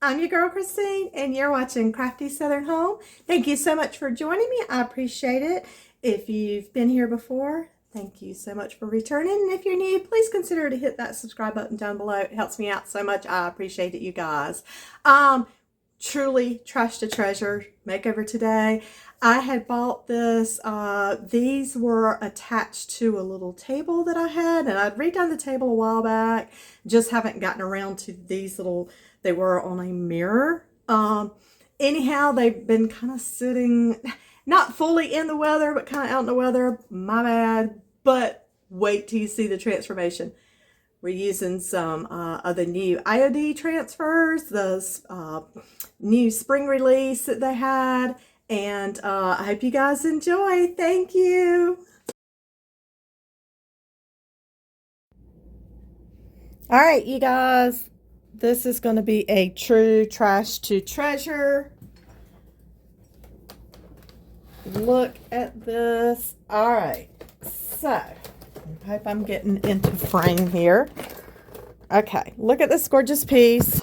I'm your girl Christine, and you're watching Crafty Southern Home. Thank you so much for joining me. I appreciate it. If you've been here before, thank you so much for returning. And if you're new, please consider to hit that subscribe button down below. It helps me out so much. I appreciate it, you guys. Truly trash to treasure makeover today. I had bought this. These were attached to a little table that I had, and I'd redone the table a while back. Just haven't gotten around to these little. They were on a mirror. Anyhow, they've been kind of sitting, not fully in the weather, but kind of out in the weather. My bad. But wait till you see the transformation. We're using some of the new IOD transfers, those new spring release that they had. And I hope you guys enjoy. Thank you. All right, you guys. This is going to be a true trash to treasure. Look at this. All right. So, I hope I'm getting into frame here. Okay, look at this gorgeous piece.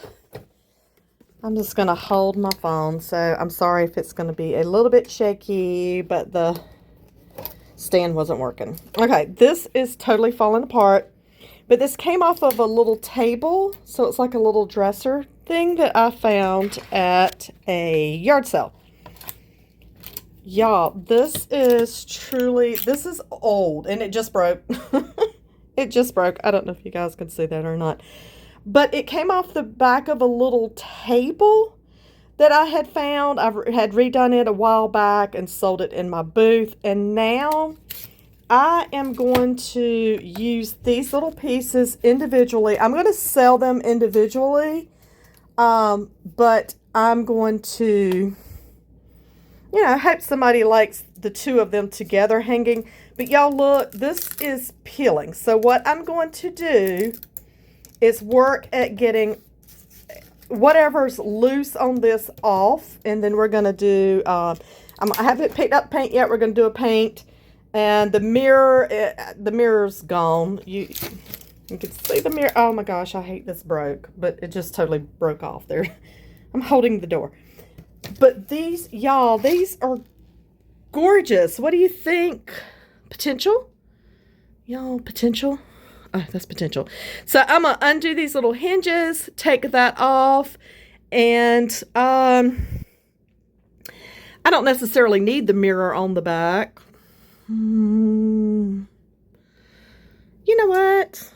I'm just going to hold my phone, so I'm sorry if it's going to be a little bit shaky, but the stand wasn't working. Okay, this is totally falling apart, but this came off of a little table, so it's like a little dresser thing that I found at a yard sale. Y'all, this is old, and it just broke. It just broke. I don't know if you guys can see that or not. But it came off the back of a little table that I had found. I had redone it a while back and sold it in my booth. And now I am going to use these little pieces individually. I'm going to sell them individually. But I'm going to, hope somebody likes the two of them together hanging. But y'all look, this is peeling. So what I'm going to do is work at getting whatever's loose on this off, and then we're going to do, I haven't picked up paint yet. We're going to do a paint, and the mirror's gone. You can see the mirror. Oh my gosh, I hate this broke, but it just totally broke off there. I'm holding the door. But these, y'all, these are gorgeous. What do you think? Potential? Y'all, potential? Oh, that's potential. So I'm going to undo these little hinges, take that off, and I don't necessarily need the mirror on the back. You know what?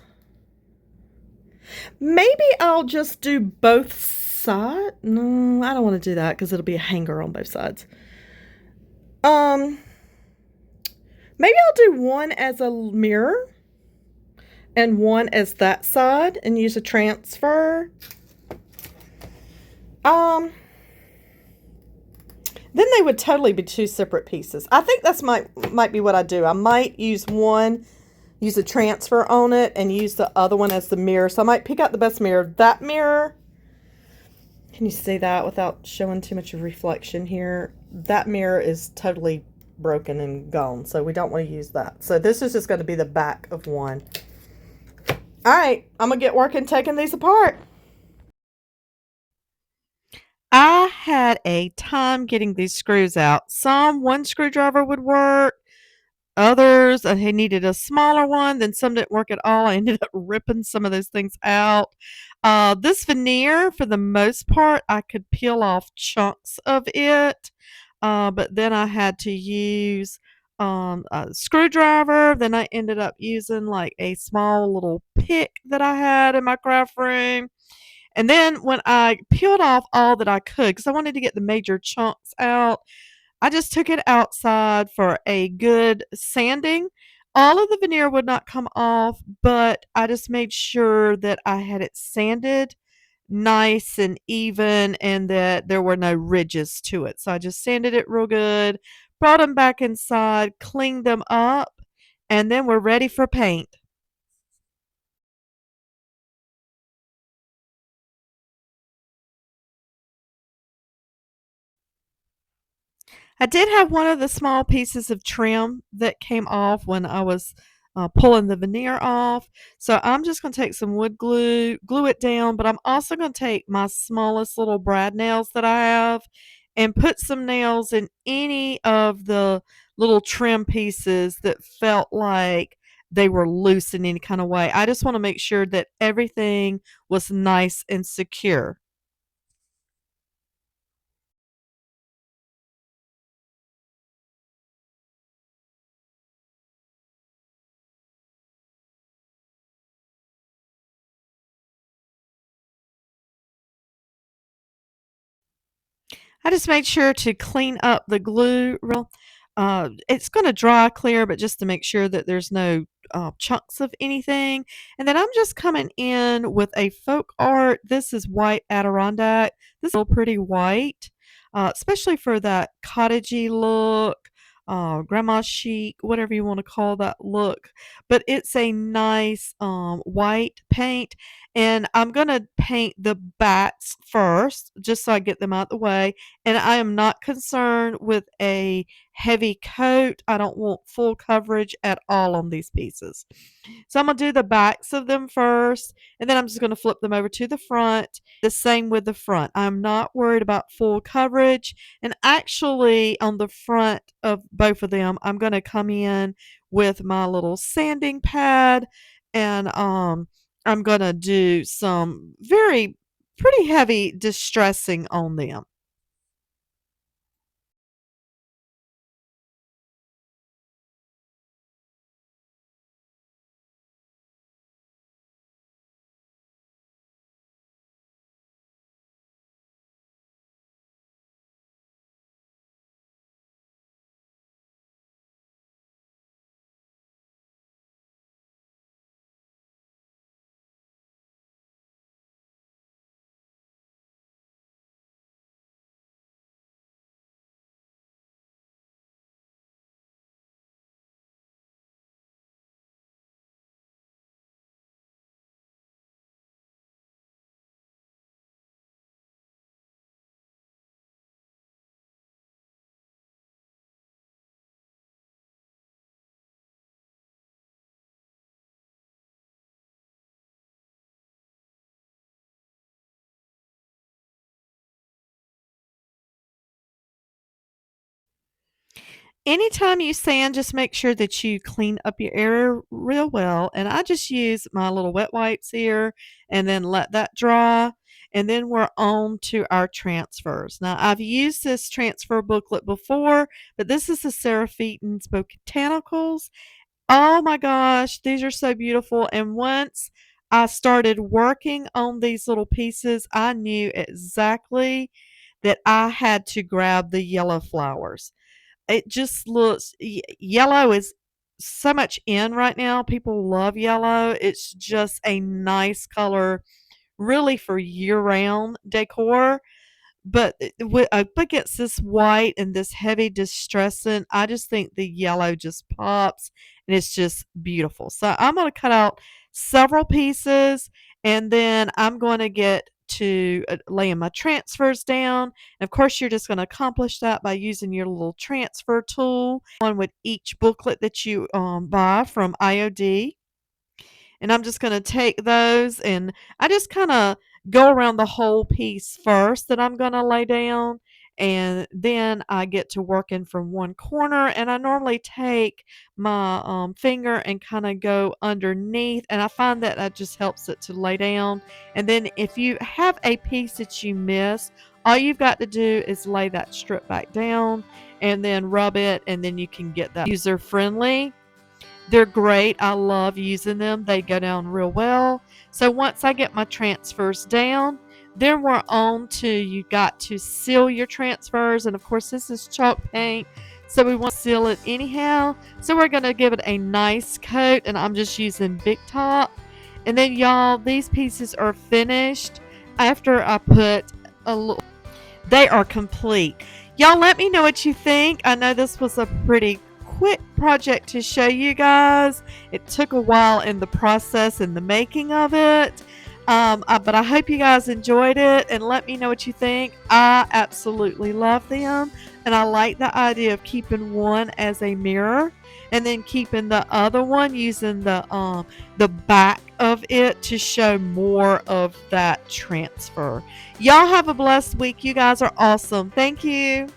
Maybe I'll just do both sides. No, I don't want to do that because it'll be a hanger on both sides. Maybe I'll do one as a mirror and one as that side and use a transfer. Then they would totally be two separate pieces. I think that's might be what I do. I might use one, use a transfer on it, and use the other one as the mirror. So I might pick out the best mirror. That mirror, can you see that without showing too much of reflection here? That mirror is totally broken and gone, so we don't want to use that. So this is just going to be the back of one. All right, I'm going to get working taking these apart. I had a time getting these screws out. One screwdriver would work. Others, he needed a smaller one. Then some didn't work at all. I ended up ripping some of those things out. This veneer, for the most part, I could peel off chunks of it. But then I had to use a screwdriver. Then I ended up using like a small little pick that I had in my craft room. And then when I peeled off all that I could, because I wanted to get the major chunks out, I just took it outside for a good sanding. All of the veneer would not come off, but I just made sure that I had it sanded nice and even and that there were no ridges to it. So I just sanded it real good, brought them back inside, cleaned them up, and then we're ready for paint. I did have one of the small pieces of trim that came off when I was pulling the veneer off. So I'm just going to take some wood glue, glue it down, but I'm also going to take my smallest little brad nails that I have and put some nails in any of the little trim pieces that felt like they were loose in any kind of way. I just want to make sure that everything was nice and secure. I just made sure to clean up the glue real. It's going to dry clear, but just to make sure that there's no chunks of anything. And then I'm just coming in with a folk art. This is white Adirondack. This is still pretty white, especially for that cottagey look, grandma chic, whatever you want to call that look. But it's a nice white paint. And I'm going to paint the bats first, just so I get them out the way, and I am not concerned with a heavy coat. I don't want full coverage at all on these pieces. So I'm going to do the backs of them first, and then I'm just going to flip them over to the front. The same with the front. I'm not worried about full coverage. And actually, on the front of both of them, I'm going to come in with my little sanding pad, and I'm going to do some pretty heavy distressing on them. Anytime you sand, just make sure that you clean up your area real well. And I just use my little wet wipes here and then let that dry. And then we're on to our transfers. Now, I've used this transfer booklet before, but this is the Seraphitans Botanicals. Oh my gosh, these are so beautiful. And once I started working on these little pieces, I knew exactly that I had to grab the yellow flowers. It just looks yellow is so much in right now. People love yellow. It's just a nice color, really for year-round decor. But up against this white and this heavy distressing, I just think the yellow just pops and it's just beautiful. So I'm going to cut out several pieces and then I'm going to get to laying my transfers down. And of course, you're just going to accomplish that by using your little transfer tool, one with each booklet that you buy from IOD. And I'm just going to take those and I just kind of go around the whole piece first that I'm going to lay down. And then I get to working from one corner. And I normally take my finger and kind of go underneath. And I find that that just helps it to lay down. And then if you have a piece that you miss, all you've got to do is lay that strip back down and then rub it. And then you can get that user friendly. They're great. I love using them. They go down real well. So once I get my transfers down, then we're on to you got to seal your transfers. And of course, this is chalk paint. So we want to seal it anyhow. So we're going to give it a nice coat. And I'm just using Big Top. And then y'all, these pieces are finished after I put a little. They are complete. Y'all let me know what you think. I know this was a pretty quick project to show you guys. It took a while in the process and the making of it. But I hope you guys enjoyed it and let me know what you think. I absolutely love them, and I like the idea of keeping one as a mirror and then keeping the other one using the back of it to show more of that transfer. Y'all have a blessed week. You guys are awesome. Thank you.